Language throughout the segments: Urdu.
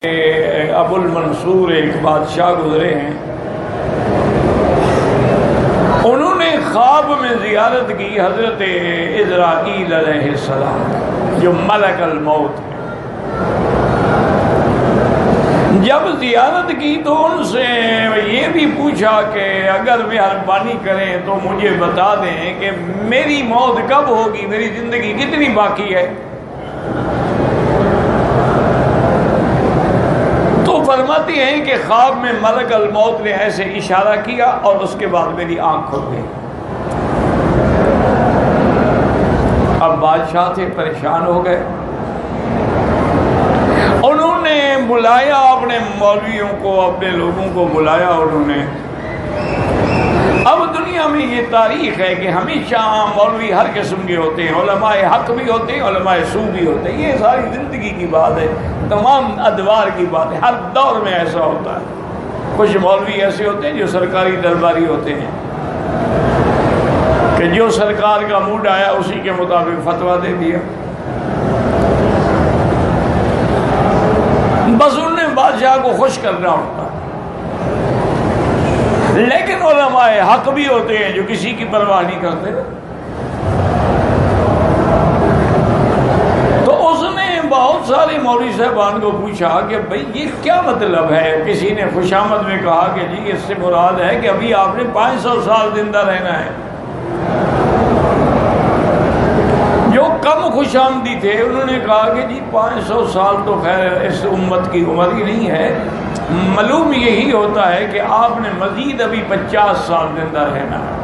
ابو المنصور ایک بادشاہ گزرے ہیں، انہوں نے خواب میں زیارت کی حضرت عزرائیل علیہ السلام جو ملک الموت ہے۔ جب زیارت کی تو ان سے یہ بھی پوچھا کہ اگر مہربانی کریں تو مجھے بتا دیں کہ میری موت کب ہوگی، میری زندگی کتنی باقی ہے۔ تو فرماتی ہیں کہ خواب میں ملک الموت نے ایسے اشارہ کیا اور اس کے بعد میری آنکھ کھل گئی۔ اب بادشاہ تھے، پریشان ہو گئے، انہوں نے بلایا اپنے مولویوں کو، اپنے لوگوں کو بلایا انہوں نے۔ اب دنیا میں یہ تاریخ ہے کہ ہمیشہ مولوی ہر قسم کے ہوتے ہیں، علماء حق بھی ہوتے ہیں، علماء سو بھی ہوتے ہیں، یہ ساری زندگی کی بات ہے، تمام ادوار کی بات ہے، ہر دور میں ایسا ہوتا ہے۔ کچھ مولوی ایسے ہوتے ہیں جو سرکاری درباری ہوتے ہیں کہ جو سرکار کا موڈ آیا اسی کے مطابق فتویٰ دے دیا، بس انہوں نے بادشاہ کو خوش کرنا ہوتا ہے۔ لیکن علماء حق بھی ہوتے ہیں جو کسی کی پرواہ نہیں کرتے۔ تو اس نے بہت سارے مولوی صاحبان کو پوچھا کہ بھئی یہ کیا مطلب ہے؟ کسی نے خوشامد میں کہا کہ جی اس سے مراد ہے کہ ابھی آپ نے 500 سال زندہ رہنا ہے۔ جو کم خوش آمدی تھے انہوں نے کہا کہ جی 500 سال تو خیر اس امت کی عمر ہی نہیں ہے، معلوم یہی ہوتا ہے کہ آپ نے مزید ابھی 50 سال زندہ رہنا ہے۔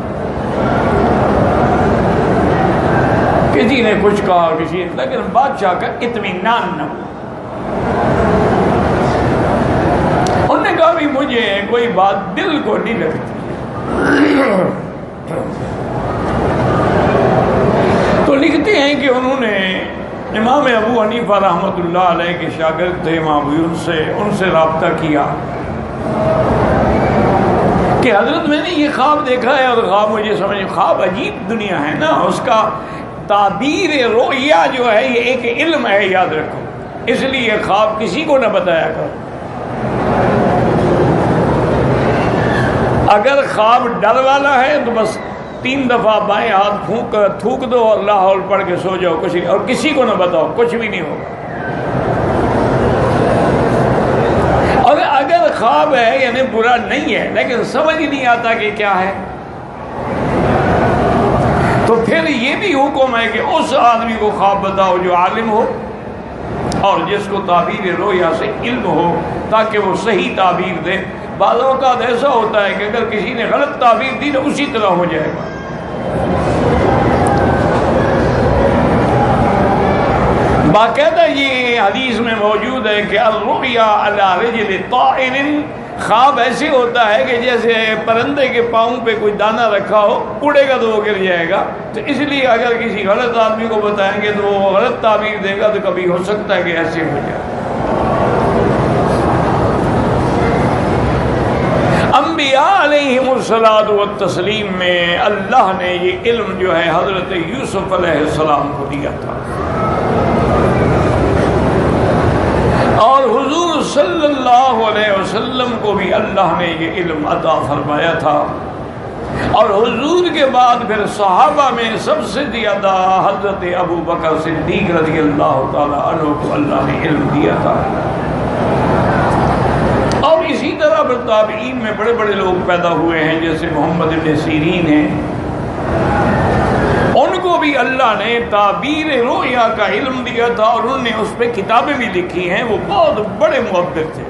کسی نے کچھ کہا، کسی نے، لیکن بادشاہ کا اطمینان نہ ہوا۔ انہوں نے کہا بھی مجھے کوئی بات دل کو نہیں لگتی۔ تو لکھتے ہیں کہ انہوں نے امام ابو حنیفہ رحمۃ اللہ علیہ کے شاگرد تھے امام ابو، ان سے رابطہ کیا کہ حضرت میں نے یہ خواب دیکھا ہے، اور خواب مجھے سمجھ، خواب عجیب دنیا ہے نا، اس کا تعبیر رؤیا جو ہے یہ ایک علم ہے، یاد رکھو، اس لیے خواب کسی کو نہ بتایا کرو۔ اگر خواب ڈر والا ہے تو بس 3 دفعہ بائیں ہاتھ تھوک دو اور لا حول پڑھ کے سو جاؤ، کچھ اور کسی کو نہ بتاؤ، کچھ بھی نہیں ہوگا۔ اور اگر خواب ہے یعنی برا نہیں ہے لیکن سمجھ نہیں آتا کہ کیا ہے، تو پھر یہ بھی حکم ہے کہ اس آدمی کو خواب بتاؤ جو عالم ہو اور جس کو تعبیر رؤیا سے علم ہو، تاکہ وہ صحیح تعبیر دے۔ بعض اوقات ایسا ہوتا ہے کہ اگر کسی نے غلط تعبیر دی تو اسی طرح ہو جائے گا۔ باقاعدہ یہ حدیث میں موجود ہے کہ الرؤیا علی رجل طائر، خواب ایسے ہوتا ہے کہ جیسے پرندے کے پاؤں پہ کوئی دانہ رکھا ہو، اڑے گا تو وہ گر جائے گا۔ تو اس لیے اگر کسی غلط آدمی کو بتائیں گے تو وہ غلط تعبیر دے گا تو کبھی ہو سکتا ہے کہ ایسے ہو جائے۔ انبیاء علیہم الصلاۃ والتسلیم میں اللہ نے یہ علم جو ہے حضرت یوسف علیہ السلام کو دیا تھا، اور حضور صلی اللہ علیہ وسلم کو بھی اللہ نے یہ علم عطا فرمایا تھا، اور حضور کے بعد پھر صحابہ میں سب سے زیادہ حضرت ابو بکر صدیق رضی اللہ تعالی عنہ کو اللہ نے علم دیا تھا۔ اور اسی طرح پھر تابعین میں بڑے بڑے لوگ پیدا ہوئے ہیں، جیسے محمد بن سیرین ہیں، ان کو بھی اللہ نے تعبیر رؤیا کا علم دیا تھا، اور انہوں نے اس پہ کتابیں بھی لکھی ہیں، وہ بہت بڑے معبر تھے،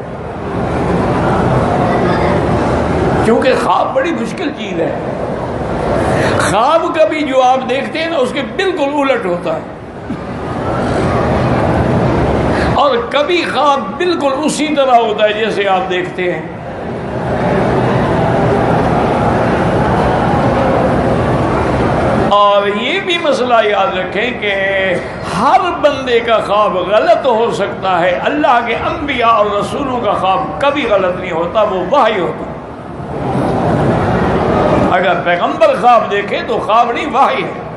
کیونکہ خواب بڑی مشکل چیز ہے۔ خواب کبھی جو آپ دیکھتے ہیں نا اس کے بالکل الٹ ہوتا ہے، اور کبھی خواب بالکل اسی طرح ہوتا ہے جیسے آپ دیکھتے ہیں۔ اور یہ بھی مسئلہ یاد رکھیں کہ ہر بندے کا خواب غلط ہو سکتا ہے، اللہ کے انبیاء اور رسولوں کا خواب کبھی غلط نہیں ہوتا، وہ وحی ہوتا۔ اگر پیغمبر خواب دیکھے تو خواب نہیں، وحی ہے۔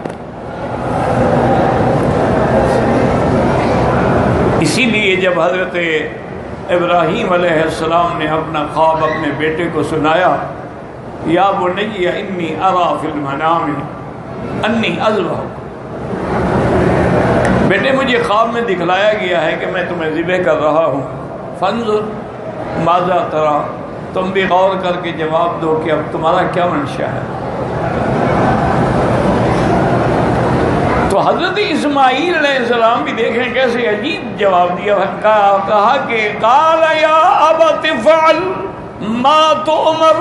اسی لیے جب حضرت ابراہیم علیہ السلام نے اپنا خواب اپنے بیٹے کو سنایا، یا بنی انی ارا فی المنام انی اذبحک، بیٹے مجھے خواب میں دکھلایا گیا ہے کہ میں تمہیں ذبح کر رہا ہوں، فانظر ماذا ترا، تم بھی غور کر کے جواب دو کہ اب تمہارا کیا منشا ہے۔ تو حضرت اسماعیل علیہ السلام بھی دیکھیں کیسے عجیب جواب دیا، کہا کہ قال یا ابت افعل ما تؤمر،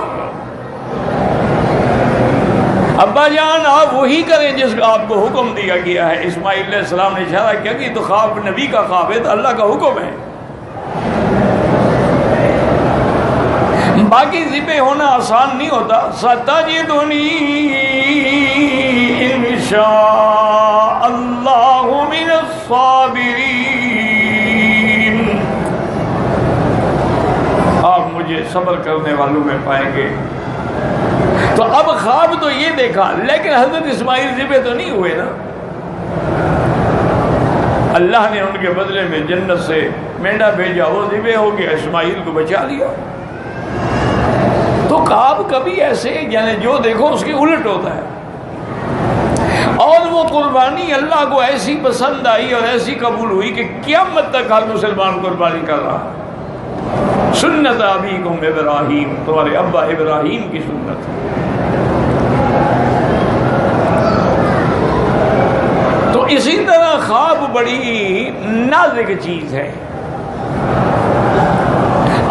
ابا جان آپ وہی کریں جس کا آپ کو حکم دیا گیا ہے۔ اسماعیل علیہ السلام نے اشارہ کیا کہ تو خواب نبی کا خواب ہے، تو اللہ کا حکم ہے، باقی ذبح ہونا آسان نہیں ہوتا۔ ستجدنی انشاء اللہ من الصابرین، آپ مجھے صبر کرنے والوں میں پائیں گے۔ تو اب خواب تو یہ دیکھا، لیکن حضرت اسماعیل ذبح تو نہیں ہوئے نا، اللہ نے ان کے بدلے میں جنت سے مینڈا بھیجا، وہ ذبح ہو گیا، اسماعیل کو بچا لیا۔ تو خواب کبھی ایسے یعنی جو دیکھو اس کے الٹ ہوتا ہے، اور وہ قربانی اللہ کو ایسی پسند آئی اور ایسی قبول ہوئی کہ قیامت تک ہر مسلمان قربانی کر رہا۔ سنت ابیکم ابراہیم، تمہارے ابا ابراہیم کی سنت۔ تو اسی طرح خواب بڑی نازک چیز ہے،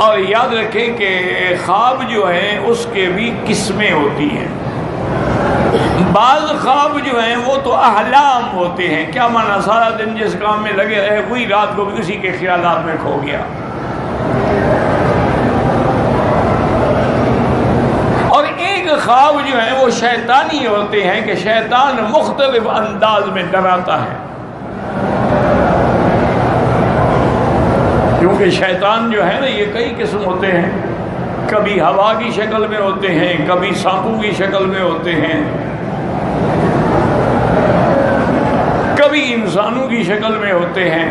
اور یاد رکھیں کہ خواب جو ہیں اس کے بھی قسمیں ہوتی ہیں۔ بعض خواب جو ہیں وہ تو احلام ہوتے ہیں، کیا معنی، سارا دن جس کام میں لگے رہے وہی رات کو بھی اسی کے خیالات میں کھو گیا۔ اور ایک خواب جو ہیں وہ شیطانی ہوتے ہیں کہ شیطان مختلف انداز میں ڈراتا ہے، کیونکہ شیطان جو ہے نا یہ کئی قسم ہوتے ہیں، کبھی ہوا کی شکل میں ہوتے ہیں، کبھی سانپوں کی شکل میں ہوتے ہیں، کبھی انسانوں کی شکل میں ہوتے ہیں،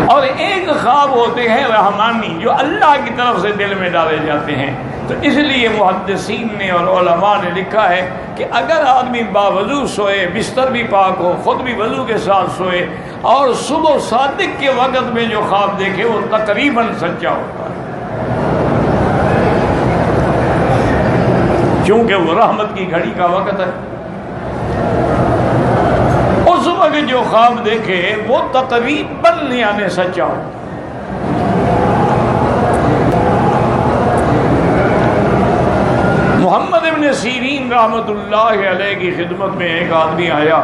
اور ایک خواب ہوتے ہیں رحمانی جو اللہ کی طرف سے دل میں ڈالے جاتے ہیں۔ تو اس لیے محدثین نے اور علماء نے لکھا ہے کہ اگر آدمی باوضو سوئے، بستر بھی پاک ہو، خود بھی وضو کے ساتھ سوئے، اور صبح صادق کے وقت میں جو خواب دیکھے وہ تقریباً سچا ہوتا ہے، کیونکہ وہ رحمت کی گھڑی کا وقت ہے۔ اس وقت جو خواب دیکھے وہ تقریباً یعنی سچا ہو۔ محمد ابن سیرین رحمت اللہ علیہ کی خدمت میں ایک آدمی آیا،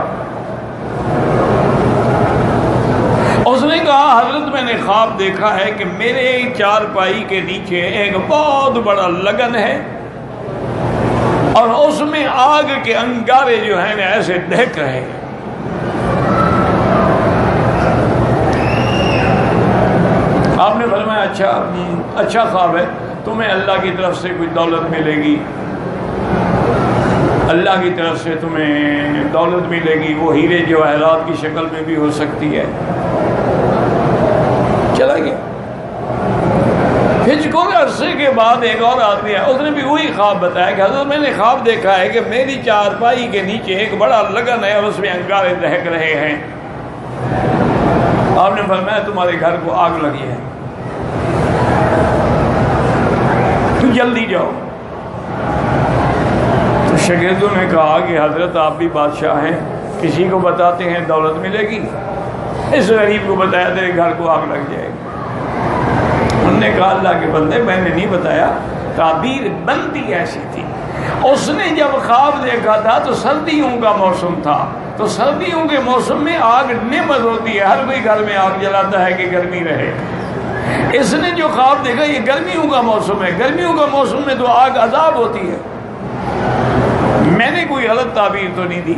اس نے کہا حضرت میں نے خواب دیکھا ہے کہ میرے چارپائی کے نیچے ایک بہت بڑا لگن ہے، اور اس میں آگ کے انگارے جو ہیں ایسے دہک رہے ہیں۔ آپ نے فرمایا اچھا خواب ہے، تمہیں اللہ کی طرف سے کوئی دولت ملے گی، اللہ کی طرف سے تمہیں دولت ملے گی، وہ ہیرے جواہرات کی شکل میں بھی ہو سکتی ہے۔ چلا گیا۔ پھر کچھ عرصے کے بعد ایک اور آدمی ہے، اس نے بھی وہی خواب بتایا کہ حضرت میں نے خواب دیکھا ہے کہ میری چارپائی کے نیچے ایک بڑا لگن ہے اور اس میں انگارے دہک رہے ہیں۔ آپ نے فرمایا تمہارے گھر کو آگ لگی ہے، تو جلدی جاؤ۔ تو شاگردوں نے کہا کہ حضرت آپ بھی بادشاہ ہیں، کسی کو بتاتے ہیں دولت ملے گی، اس غریب کو بتایا تیرے گھر کو آگ لگ جائے گی۔ انہوں نے کہا اللہ کے بندے میں نے نہیں بتایا، تعبیر بندی ایسی تھی۔ اس نے جب خواب دیکھا تھا تو سردیوں کا موسم تھا، تو سردیوں کے موسم میں آگ نعمت ہوتی ہے، ہر کوئی گھر میں آگ جلاتا ہے کہ گرمی رہے۔ اس نے جو خواب دیکھا یہ گرمیوں کا موسم ہے، گرمیوں کا موسم میں تو آگ عذاب ہوتی ہے، میں نے کوئی غلط تعبیر تو نہیں دی۔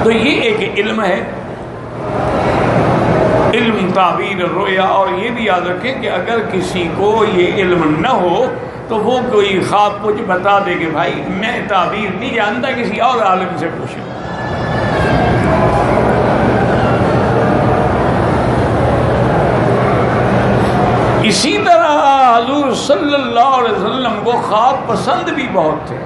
تو یہ ایک علم ہے، علم تعبیر رویا۔ اور یہ بھی یاد رکھیں کہ اگر کسی کو یہ علم نہ ہو تو وہ کوئی خواب کچھ بتا دے کہ بھائی میں تعبیر نہیں جانتا، کسی اور عالم سے پوچھیں۔ خواب پسند بھی بہت تھے،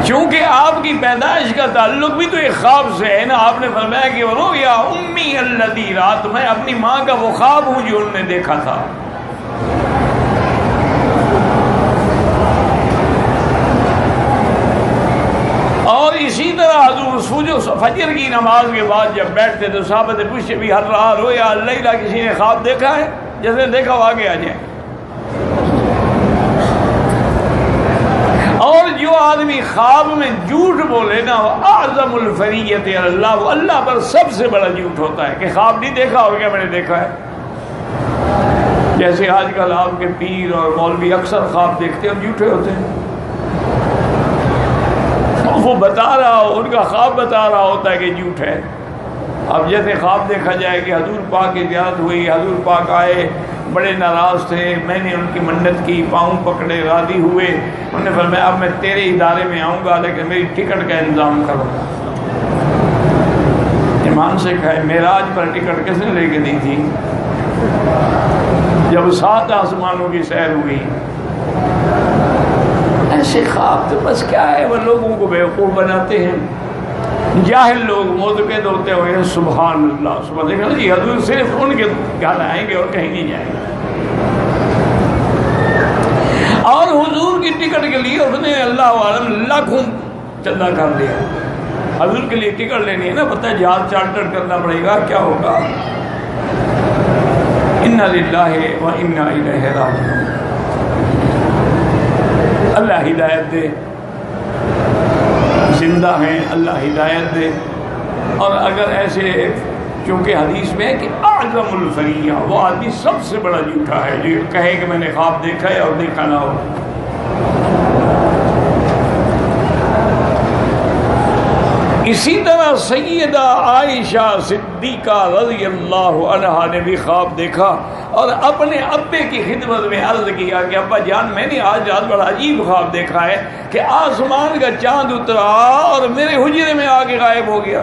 چونکہ آپ کی پیدائش کا تعلق بھی تو ایک خواب سے ہے نا۔ آپ نے فرمایا کہ رؤیا امی الذی رات، میں اپنی ماں کا وہ خواب ہوں جو انہوں نے دیکھا تھا۔ اور اسی طرح حضور فجر کی نماز کے بعد جب بیٹھتے تو صحابہ سے پوچھتے بھی ہر رات رؤیا اللیلہ، کسی نے خواب دیکھا ہے؟ جس نے دیکھا وہ آگے آ جائیں۔ اور جو آدمی خواب میں جھوٹ بولے نا وہ اعظم الفریت اللہ، وہ اللہ پر سب سے بڑا جھوٹ ہوتا ہے کہ خواب نہیں دیکھا اور کیا میں نے دیکھا ہے۔ جیسے آج کل آپ کے پیر اور مولوی اکثر خواب دیکھتے ہیں اور جھوٹے ہوتے ہیں، وہ بتا رہا ہو، ان کا خواب بتا رہا ہوتا ہے کہ جھوٹ ہے۔ اب جیسے خواب دیکھا جائے کہ حضور پاک کی زیارت ہوئی، حضور پاک آئے، بڑے ناراض تھے، میں نے ان کی منت کی، پاؤں پکڑے، راضی ہوئے، انہوں نے فرمایا اب میں تیرے ادارے میں آؤں گا لیکن میری ٹکٹ کا انتظام کرو۔ ایمان سے کہے معراج پر ٹکٹ کس نے لے کے دی تھی؟ جب 7 آسمانوں کی سیر ہوئی۔ ایسے خواب تو بس کیا ہے، وہ لوگوں کو بیوقوف بناتے ہیں۔ جاہل لوگ معتقد ہوتے ہوئے سبحان اللہ سبحان اللہ، جی حضور صرف ان کے گھر آئیں گے اور کہیں نہیں جائیں گے۔ اور حضور کی ٹکٹ کے لیے اس نے اللہ عالم لاکھوں چندہ کر دیا۔ حضور کے لیے ٹکٹ لینی ہے نا، پتہ ہے جہاز چارٹر کرنا پڑے گا، کیا ہوگا۔ انا للہ و انا الیہ راجعون۔ اللہ ہدایت دے، زندہ ہیں، اللہ ہدایت دے۔ اور اگر ایسے، چونکہ حدیث میں ہے کہ اعظم الفریہ، وہ آدمی سب سے بڑا جھوٹا ہے جو کہے کہ میں نے خواب دیکھا ہے اور دیکھا نہ ہو۔ اسی طرح سیدہ عائشہ صدیقہ رضی اللہ عنہا نے بھی خواب دیکھا اور اپنے ابے کی خدمت میں عرض کیا کہ ابا جان میں نے آج رات بڑا عجیب خواب دیکھا ہے کہ آسمان کا چاند اترا اور میرے حجرے میں آ کے غائب ہو گیا،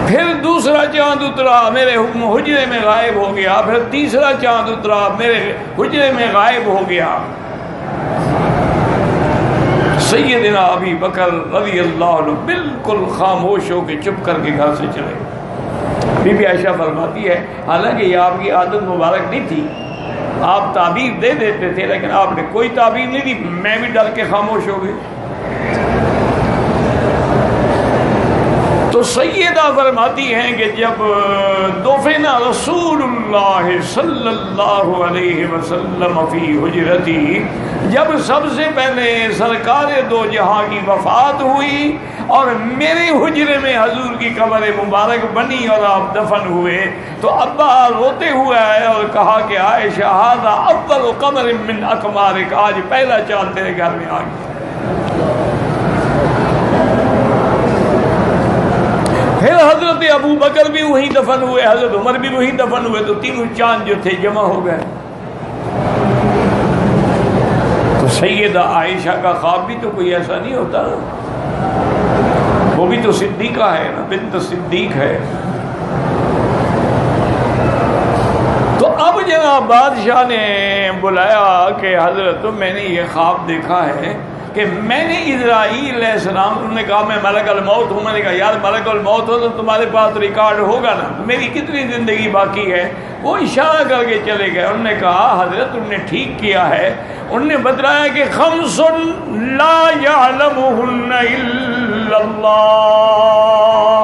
پھر دوسرا چاند اترا میرے حجرے میں غائب ہو گیا، پھر تیسرا چاند اترا میرے حجرے میں غائب ہو گیا۔ سیدنا ابی بکر رضی اللہ عنہ بالکل خاموش ہو کے چپ کر کے گھر سے چلے۔ بی بی عائشہ فرماتی ہے حالانکہ یہ آپ کی عادت مبارک نہیں تھی، آپ تعبیر دے دیتے تھے لیکن آپ نے کوئی تعبیر نہیں دی، میں بھی ڈر کے خاموش ہو گئی۔ تو سیدہ فرماتی ہیں کہ جب دفن رسول اللہ صلی اللہ علیہ وسلم فی حجرتی، جب سب سے پہلے سرکار دو جہاں کی وفات ہوئی اور میرے حجرے میں حضور کی قبر مبارک بنی اور آپ دفن ہوئے، تو ابا روتے ہوئے آئے اور کہا کہ عائشہ ھذا اول قمر من اقمارک، آج پہلا چاند تیرے گھر میں آ گیا۔ پھر حضرت ابو بکر بھی وہیں دفن ہوئے، حضرت عمر بھی وہیں دفن ہوئے، تو تینوں چاند جو تھے جمع ہو گئے۔ تو سیدہ عائشہ کا خواب بھی تو کوئی ایسا نہیں ہوتا، وہ بھی تو صدیقہ ہے نا، بنت صدیق ہے۔ تو اب جناب بادشاہ نے بلایا کہ حضرت میں نے یہ خواب دیکھا ہے کہ میں نے اسرائیل علیہ السلام، انہوں نے کہا میں ملک الموت ہوں، میں نے کہا یار ملک الموت ہو تو تمہارے پاس ریکارڈ ہوگا نا، میری کتنی زندگی باقی ہے۔ وہ اشارہ کر کے چلے گئے، انہوں نے کہا حضرت تم نے ٹھیک کیا ہے۔ انہوں نے بتلایا کہ خمس لا یعلمہن الا اللہ،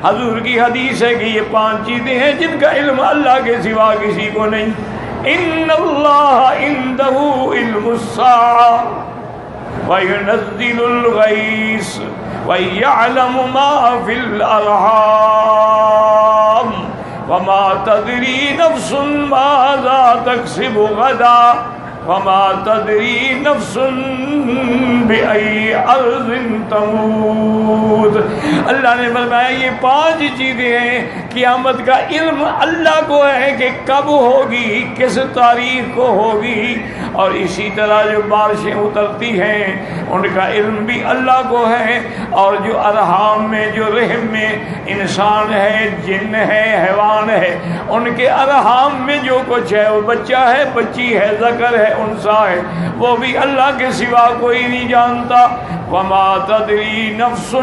حضور کی حدیث ہے کہ یہ 5 چیزیں ہیں جن کا علم اللہ کے سوا کسی کو نہیں۔ ان اللہ عندہ علم الساعہ وَيُنَزِّلُ الْغَيْثَ وَيَعْلَمُ مَا فِي الْأَرْحَامِ وَمَا تَدْرِي نَفْسٌ مَاذَا تَكْسِبُ غَدًا وما تدری نفس بأي ارض تموت. اللہ نے فرمایا یہ 5 چیزیں ہیں قیامت کا علم اللہ کو ہے کہ کب ہوگی، کس تاریخ کو ہوگی. اور اسی طرح جو بارشیں اترتی ہیں ان کا علم بھی اللہ کو ہے. اور جو ارحام میں، جو رحم میں انسان ہے، جن ہے، حیوان ہے، ان کے ارحام میں جو کچھ ہے، وہ بچہ ہے، بچی ہے، ذکر ہے، انثى ہے، وہ بھی اللہ کے سوا کوئی نہیں جانتا. وما تدری نفس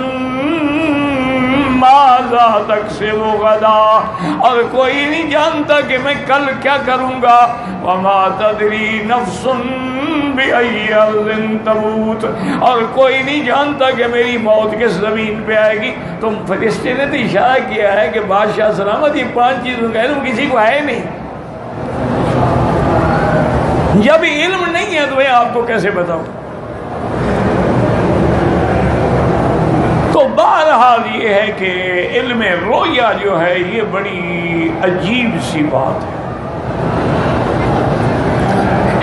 ماذا تکسب غدا، اور کوئی نہیں جانتا کہ میں کل کیا کروں گا. وما تدری نفس بأي أرض تموت، اور کوئی نہیں جانتا کہ میری موت کس زمین پہ آئے گی. تو فرشتے نے تو اشارہ کیا ہے کہ بادشاہ سلامت یہ 5 چیزوں کا علم کسی کو ہے نہیں. جب علم نہیں ہے تو میں آپ کو کیسے بتاؤں؟ تو بہرحال یہ ہے کہ علم رویا جو ہے یہ بڑی عجیب سی بات ہے.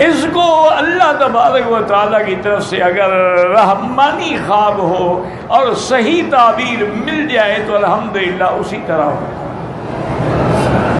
اس کو اللہ تبارک و تعالیٰ کی طرف سے اگر رحمانی خواب ہو اور صحیح تعبیر مل جائے تو الحمدللہ اسی طرح ہو.